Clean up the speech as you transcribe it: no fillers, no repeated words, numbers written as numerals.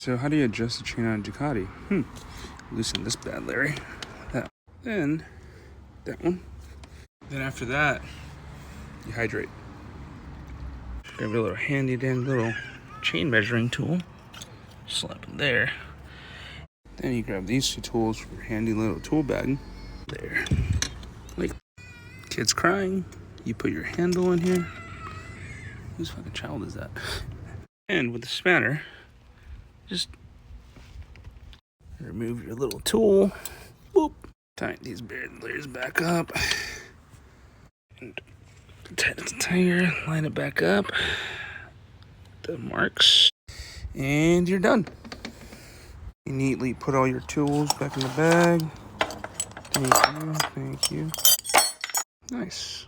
So how do you adjust the chain on a Ducati? Loosen this bad Larry. That. Then that one. Then after that, you hydrate. Grab your little handy dandy little chain measuring tool. Slap it there. Then you grab these two tools from your handy little tool bag. There. Like kids crying. You put your handle in here. Whose fucking child is that? And with the spanner, just remove your little tool. Boop. Tighten these bad layers back up. And tighten the tire. Line it back up. The marks. And you're done. You neatly put all your tools back in the bag. Thank you. Nice.